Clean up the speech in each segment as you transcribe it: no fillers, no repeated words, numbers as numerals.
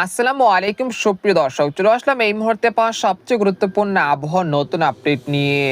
আসসালামু আলাইকুম সুপ্রিয় দর্শক, চলে আসলাম এই মুহূর্তে পাওয়া সবচেয়ে গুরুত্বপূর্ণ আবহাওয়ার নতুন আপডেট নিয়ে।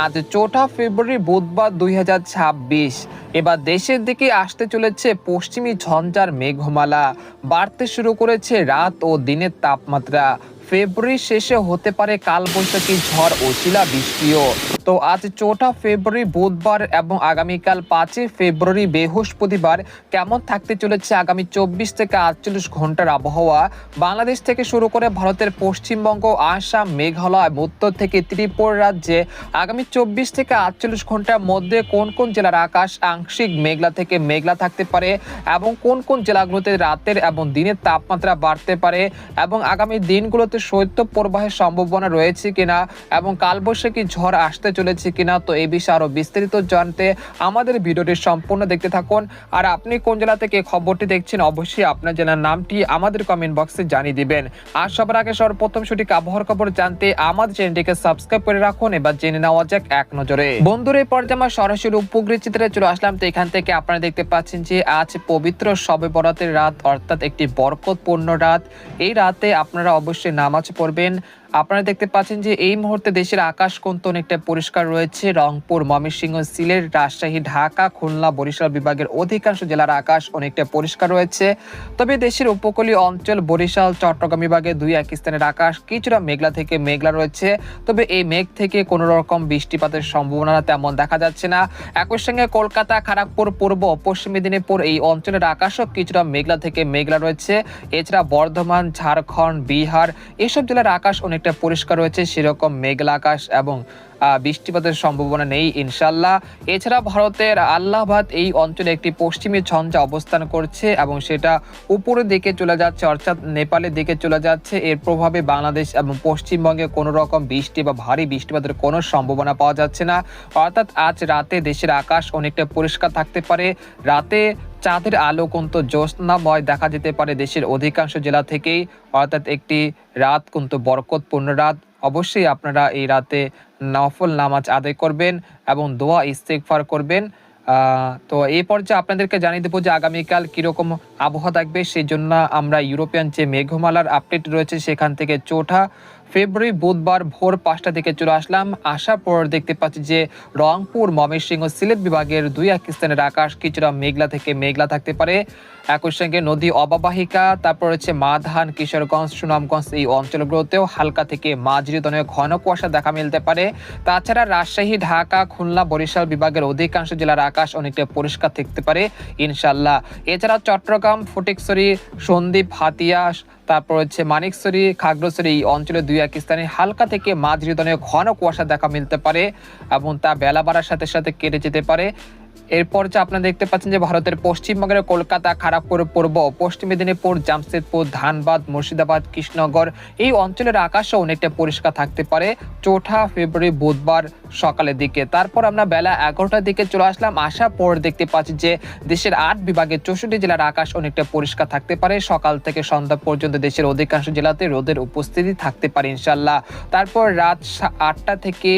আজ 4 ফেব্রুয়ারি বুধবার 2026। এবার দেশের দিকে আসতে চলেছে পশ্চিমী ঝঞ্ঝার মেঘমালা। বাড়তে শুরু করেছে রাত ও দিনের তাপমাত্রা। ফেব্রুয়ারি শেষে হতে পারে কালবৈশাখী ঝড় ও শিলাবৃষ্টিও। তো আজ 4 ফেব্রুয়ারি বুধবার এবং আগামীকাল 5 ফেব্রুয়ারি বৃহস্পতিবার কেমন থাকতে চলেছে আগামী 24 থেকে 48 ঘন্টার আবহাওয়া। বাংলাদেশ থেকে শুরু করে ভারতের পশ্চিমবঙ্গ, আসাম, মেঘালয়, উত্তর থেকে ত্রিপুরা রাজ্যে আগামী 24 থেকে 48 ঘন্টার মধ্যে কোন কোন জেলার আকাশ আংশিক মেঘলা থেকে মেঘলা থাকতে পারে এবং কোন কোন জেলাগুলোতে রাতের এবং দিনের তাপমাত্রা বাড়তে পারে এবং আগামী দিনগুলোতে শৈত্যপ্রবাহের সম্ভাবনা রয়েছে কিনা এবং কালবৈশাখী ঝড় আসতে চলেছে কিনা, তো এই বিষয়ে আরো বিস্তারিত জানতে আমাদের ভিডিওটি সম্পূর্ণ দেখতে থাকুন। আর আপনি কোন জেলা থেকে খবরটি দেখছেন অবশ্যই আপনার জেলার নামটি আমাদের কমেন্ট বক্সে জানিয়ে দিবেন। আর সবার আগে সর্বপ্রথম সঠিক আবহাওয়ার খবর জানতে আমাদের চ্যানেলটিকে সাবস্ক্রাইব করে রাখুন। এবার জেনে নেওয়া যাক এক নজরে। বন্ধুরা, এই পর্যায়ে আমরা সরাসরি উপগ্রহ চিত্রে চলে আসলাম। তো এখান থেকে আপনারা দেখতে পাচ্ছেন যে আজ পবিত্র শবে বরাতের রাত, অর্থাৎ একটি বরকতপূর্ণ রাত। এই রাতে আপনারা অবশ্যই নামাজ পড়বেন। আপনারা দেখতে পাচ্ছেন যে এই মুহূর্তে দেশের আকাশ কিন্তু অনেকটা পরিষ্কার রয়েছে। রংপুর, ময়মনসিংহ, সিলেট, রাজশাহী, ঢাকা, খুলনা, বরিশাল বিভাগের অধিকাংশ জেলার আকাশ অনেকটা পরিষ্কার রয়েছে। তবে দেশের উপকূলীয় অঞ্চল বরিশাল, চট্টগ্রাম বিভাগে দুই এক স্থানের আকাশ কিছুটা মেঘলা থেকে মেঘলা রয়েছে। তবে এই মেঘ থেকে কোনো রকম বৃষ্টিপাতের সম্ভাবনা তেমন দেখা যাচ্ছে না। একই সঙ্গে কলকাতা, খড়গপুর, পূর্ব পশ্চিম মেদিনীপুর এই অঞ্চলের আকাশও কিছুটা মেঘলা থেকে মেঘলা রয়েছে। এছাড়া বর্ধমান, ঝাড়খণ্ড, বিহার এসব জেলার আকাশ অনেক পরিষ্কার রয়েছে, সেরকম মেঘলা আকাশ এবং বৃষ্টিপাতের সম্ভাবনা নেই ইনশাল্লাহ। এছাড়া ভারতের আল্লাহাবাদ এই অঞ্চলে একটি পশ্চিমী ঝঞ্ঝা অবস্থান করছে এবং সেটা উপরের দিকে চলে যাচ্ছে, অর্থাৎ নেপালের দিকে চলে যাচ্ছে। এর প্রভাবে বাংলাদেশ এবং পশ্চিমবঙ্গে কোনো রকম বৃষ্টি বা ভারী বৃষ্টিপাতের কোনো সম্ভাবনা পাওয়া যাচ্ছে না। অর্থাৎ আজ রাতে দেশের আকাশ অনেকটা পরিষ্কার থাকতে পারে। রাতে চাঁদের আলো কিন্তু জ্যোৎস্নাময় দেখা যেতে পারে দেশের অধিকাংশ জেলা থেকেই। অর্থাৎ একটি রাত কিন্তু বরকতপূর্ণ রাত। অবশ্যই আপনারা এই রাতে নফল নামাজ আদায় করবেন এবং দোয়া ইস্তেগফার করবেন। তো এই পর্যায়ে আপনাদেরকে জানিয়ে দেবো যে আগামীকাল কিরকম আবহাওয়া থাকবে। সেই জন্য আমরা ইউরোপিয়ান যে মেঘমালার আপডেট রয়েছে সেখান থেকে 4 ফেব্রুয়ারি বুধবার ভোর 5টা থেকে চলে আসলাম। আসার পর দেখতে পাচ্ছি যে রংপুর, ময়মনসিংহ, সিলেট বিভাগের দুই এক স্থানের আকাশ কিছুটা মেঘলা থেকে মেঘলা থাকতে পারে। একই সঙ্গে নদী অববাহিকা, তারপর হচ্ছে মাধান, কিশোরগঞ্জ, সুনামগঞ্জ এই অঞ্চলগুলোতেও হালকা থেকে মাঝারি ধরনের ঘন কুয়াশা দেখা মিলতে পারে। তাছাড়া রাজশাহী, ঢাকা, খুলনা, বরিশাল বিভাগের অধিকাংশ জেলার আকাশ অনেকটা পরিষ্কার থাকতে পারে ইনশাল্লাহ। এছাড়া চট্টগ্রাম, ফটিকছড়ি, সন্দ্বীপ, হাতিয়া, তারপর হচ্ছে মানিকছড়ি, খাগড়াছড়ি এই অঞ্চলে দুই এক স্থানে হালকা থেকে মাঝারি ধরনের ঘন কুয়াশা দেখা মিলতে পারে এবং তা বেলা বাড়ার সাথে সাথে কেটে যেতে পারে। এরপর যে আপনারা দেখতে পাচ্ছেন যে ভারতের পশ্চিমবঙ্গের কলকাতা, খড়গপুর, পূর্ব পশ্চিম মেদিনীপুর, জামশেদপুর, ধানবাদ, মুর্শিদাবাদ, কৃষ্ণনগর এই অঞ্চলের আকাশও অনেকটা পরিষ্কার থাকতে পারে 4 ফেব্রুয়ারি বুধবার সকালের দিকে। তারপর আমরা বেলা 11টার দিকে চলে আসলাম। আসার পর দেখতে পাচ্ছি যে দেশের 8 বিভাগের 64 জেলার আকাশ অনেকটা পরিষ্কার থাকতে পারে। সকাল থেকে সন্ধ্যা পর্যন্ত দেশের অধিকাংশ জেলাতে রোদের উপস্থিতি থাকতে পারে ইনশাল্লাহ। তারপর রাত 8টা থেকে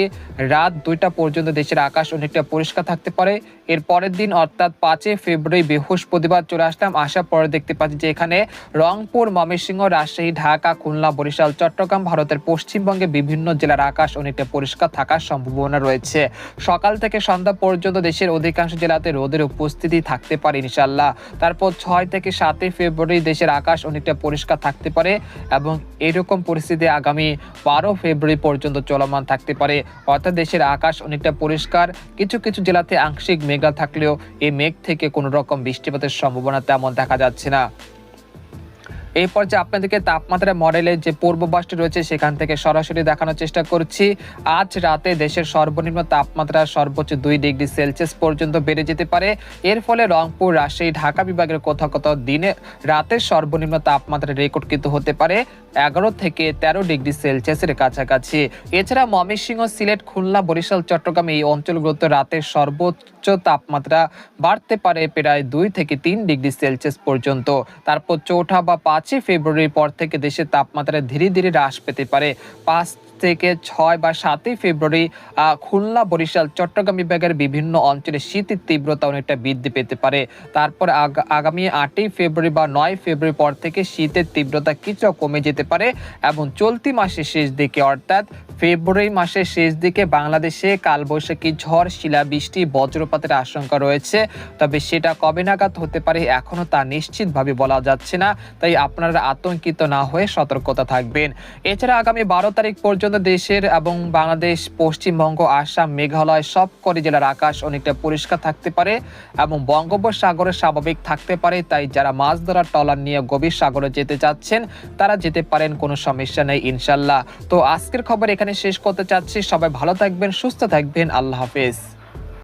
রাত 2টা পর্যন্ত দেশের আকাশ অনেকটা পরিষ্কার থাকতে পারে। এর পরের দিন অর্থাৎ 5 ফেব্রুয়ারি বৃহস্পতিবার চলে আসলাম। আসার পরে দেখতে পাচ্ছি যে এখানে রংপুর, ময়মনসিংহ, রাজশাহী, ঢাকা, খুলনা, বরিশাল, চট্টগ্রাম ভারতের পশ্চিমবঙ্গে বিভিন্ন জেলার আকাশ অনেকটা পরিষ্কার থাকার সম্ভাবনা রয়েছে। সকাল থেকে সন্ধ্যা পর্যন্ত দেশের অধিকাংশ জেলাতে রোদের উপস্থিতি থাকতে পারে ইনশাল্লাহ। তারপর 6 থেকে 7 ফেব্রুয়ারি দেশের আকাশ অনেকটা পরিষ্কার থাকতে পারে এবং এরকম পরিস্থিতি আগামী 12 ফেব্রুয়ারি পর্যন্ত চলমান থাকতে পারে। অর্থাৎ দেশের আকাশ অনেকটা পরিষ্কার, কিছু কিছু জেলাতে আংশিক মেঘলা থাকলেও এই মেঘ থেকে কোনো রকম বৃষ্টিপাতের সম্ভাবনা তেমন দেখা যাচ্ছে না। এই পর্যায়ে আপনাদেরকে তাপমাত্রা মডেলের যে পূর্বাভাসটি রয়েছে সেখান থেকে সরাসরি দেখানোর চেষ্টা করছি। আজ রাতে দেশের সর্বনিম্ন তাপমাত্রা সর্বোচ্চ 2 ডিগ্রি সেলসিয়াস পর্যন্ত বেড়ে যেতে পারে। এর ফলে রংপুর, রাজশাহী, ঢাকা বিভাগের কোথাও কোথাও দিনে রাতের সর্বনিম্ন তাপমাত্রা রেকর্ডকৃত হতে পারে 11 থেকে 13 ডিগ্রি সেলসিয়াসের কাছাকাছি। এছাড়া ময়মনসিংহ, সিলেট, খুলনা, বরিশাল, চট্টগ্রাম এই অঞ্চলগুলোতে রাতের সর্বোচ্চ তাপমাত্রা বাড়তে পারে প্রায় 2 থেকে 3 ডিগ্রি সেলসিয়াস পর্যন্ত। তারপর 4 বা 5 ফেব্রুয়ারির পর থেকে দেশের তাপমাত্রা ধীরে ধীরে হ্রাস পেতে পারে। 5 থেকে 6 বা 7ই ফেব্রুয়ারি খুলনা, বরিশাল, চট্টগ্রাম বিভাগের বিভিন্ন অঞ্চলে শীতের তীব্রতা অনেকটা বৃদ্ধি পেতে পারে। তারপর আগামী 8ই ফেব্রুয়ারি বা 9 ফেব্রুয়ারি পর থেকে শীতের তীব্রতা কিছুটা কমে যেতে পারে এবং চলতি মাসের শেষ দিকে অর্থাৎ ফেব্রুয়ারি মাসের শেষ দিকে বাংলাদেশে কালবৈশাখী ঝড়, শিলাবৃষ্টি, বজ্রপাতের আশঙ্কা রয়েছে। তবে সেটা কবে নাগাদ হতে পারে এখনো তা নিশ্চিতভাবে বলা যাচ্ছে না, তাই আপনারা আতঙ্কিত না হয়ে সতর্কতা থাকবেন। এছাড়া আগামী 12 তারিখ পর্যন্ত দেশের এবং বাংলাদেশ, পশ্চিমবঙ্গ, আসাম, মেঘালয় সবকটি জেলার আকাশ অনেকটা পরিষ্কার থাকতে পারে এবং বঙ্গোপসাগরে স্বাভাবিক থাকতে পারে। তাই যারা মাছ ধরার ট্রলার নিয়ে গভীর সাগরে যেতে চাচ্ছেন তারা যেতে পারেন, কোনো সমস্যা নেই ইনশাল্লাহ। তো আজকের খবর এখানে শেষ করতে চাচ্ছি। সবাই ভালো থাকবেন, সুস্থ থাকবেন। আল্লাহ হাফেজ।